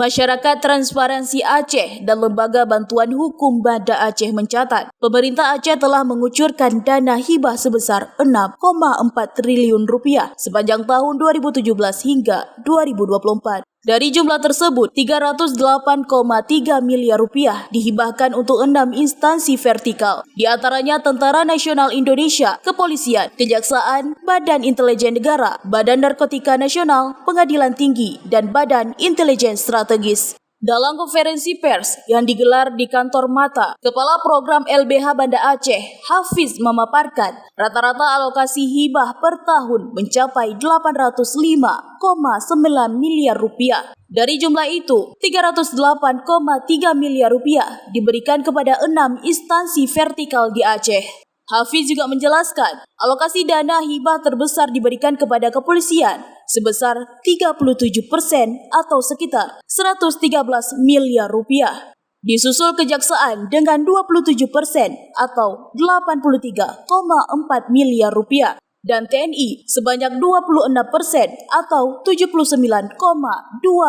Masyarakat Transparansi Aceh dan Lembaga Bantuan Hukum Banda Aceh mencatat, pemerintah Aceh telah mengucurkan dana hibah sebesar 6,4 triliun rupiah sepanjang tahun 2017 hingga 2024. Dari jumlah tersebut, 308,3 miliar rupiah dihibahkan untuk 6 instansi vertikal, di antaranya Tentara Nasional Indonesia, Kepolisian, Kejaksaan, Badan Intelijen Negara, Badan Narkotika Nasional, Pengadilan Tinggi, dan Badan Intelijen Strategis. Dalam konferensi pers yang digelar di kantor Mata, Kepala Program LBH Banda Aceh, Hafiz, memaparkan rata-rata alokasi hibah per tahun mencapai 805,9 miliar rupiah. Dari jumlah itu, 308,3 miliar rupiah diberikan kepada 6 instansi vertikal di Aceh. Hafiz juga menjelaskan, alokasi dana hibah terbesar diberikan kepada kepolisian sebesar 37% atau sekitar 113 miliar rupiah. Disusul Kejaksaan dengan 27% atau 83,4 miliar rupiah. Dan TNI sebanyak 26% atau 79,2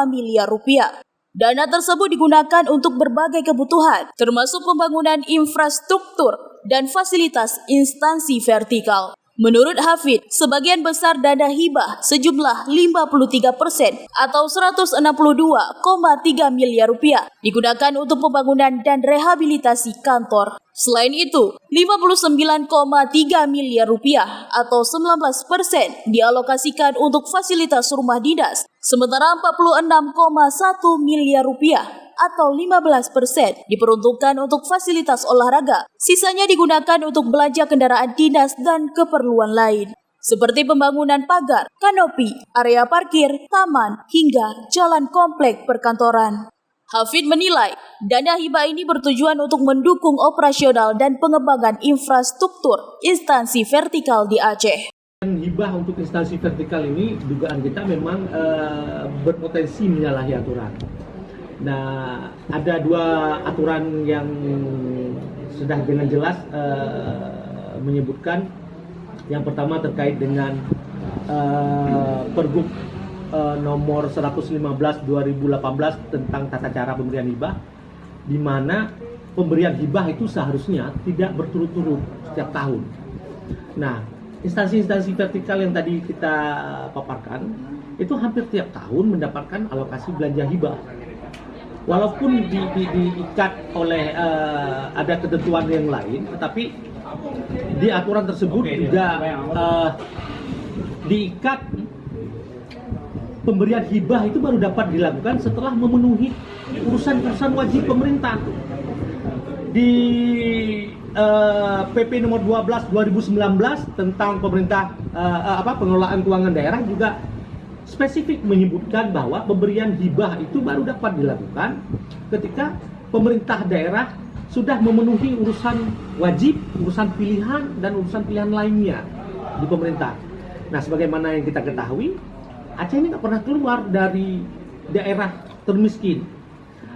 miliar rupiah. Dana tersebut digunakan untuk berbagai kebutuhan, termasuk pembangunan infrastruktur dan fasilitas instansi vertikal. Menurut Hafid, sebagian besar dana hibah sejumlah 53% atau 162,3 miliar rupiah digunakan untuk pembangunan dan rehabilitasi kantor. Selain itu, 59,3 miliar rupiah atau 19% dialokasikan untuk fasilitas rumah dinas, sementara 46,1 miliar rupiah atau 15% diperuntukkan untuk fasilitas olahraga. Sisanya digunakan untuk belanja kendaraan dinas dan keperluan lain, seperti pembangunan pagar, kanopi, area parkir, taman, hingga jalan komplek perkantoran. Hafid menilai, dana hibah ini bertujuan untuk mendukung operasional dan pengembangan infrastruktur instansi vertikal di Aceh. Hibah untuk instansi vertikal ini, dugaan kita memang berpotensi menyalahi aturan. Nah, ada dua aturan yang sudah dengan jelas menyebutkan. Yang pertama terkait dengan Pergub nomor 115/2018 tentang tata cara pemberian hibah, di mana pemberian hibah itu seharusnya tidak berturut-turut setiap tahun. Nah, instansi-instansi vertikal yang tadi kita paparkan itu hampir tiap tahun mendapatkan alokasi belanja hibah. Walaupun diikat oleh ada ketentuan yang lain, tetapi di aturan tersebut juga diikat pemberian hibah itu baru dapat dilakukan setelah memenuhi urusan-urusan wajib pemerintah. Di PP nomor 12 2019 tentang pemerintah pengelolaan keuangan daerah juga spesifik menyebutkan bahwa pemberian hibah itu baru dapat dilakukan ketika pemerintah daerah sudah memenuhi urusan wajib, urusan pilihan, dan urusan pilihan lainnya di pemerintah. Nah, sebagaimana yang kita ketahui, Aceh ini nggak pernah keluar dari daerah termiskin.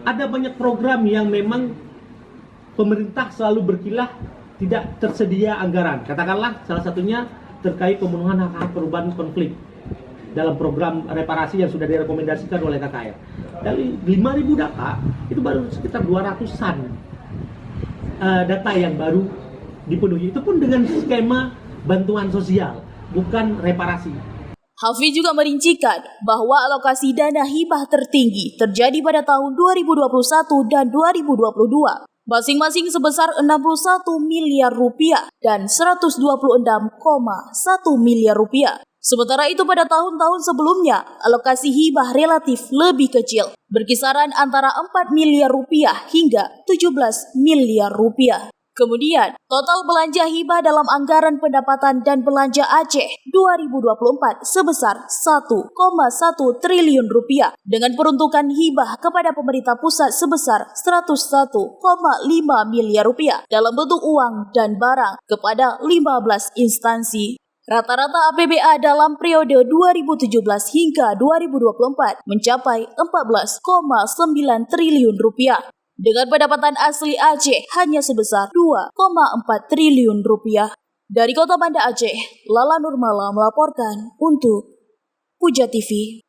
Ada banyak program yang memang pemerintah selalu berkilah tidak tersedia anggaran. Katakanlah salah satunya terkait pemenuhan hak-hak perubahan konflik dalam program reparasi yang sudah direkomendasikan oleh KKR. Dari 5.000 data, itu baru sekitar 200-an data yang baru dipenuhi. Itu pun dengan skema bantuan sosial, bukan reparasi. Hafiz juga merincikan bahwa alokasi dana hibah tertinggi terjadi pada tahun 2021 dan 2022, masing-masing sebesar 61 miliar rupiah dan 126,1 miliar rupiah. Sementara itu pada tahun-tahun sebelumnya, alokasi hibah relatif lebih kecil, berkisaran antara 4 miliar rupiah hingga 17 miliar rupiah. Kemudian, total belanja hibah dalam anggaran pendapatan dan belanja Aceh 2024 sebesar 1,1 triliun rupiah dengan peruntukan hibah kepada pemerintah pusat sebesar 101,5 miliar rupiah dalam bentuk uang dan barang kepada 15 instansi. Rata-rata APBA dalam periode 2017 hingga 2024 mencapai 14,9 triliun rupiah. Dengan pendapatan asli Aceh hanya sebesar 2,4 triliun rupiah. Dari Kota Banda Aceh, Lala Nurmala melaporkan untuk Puja TV.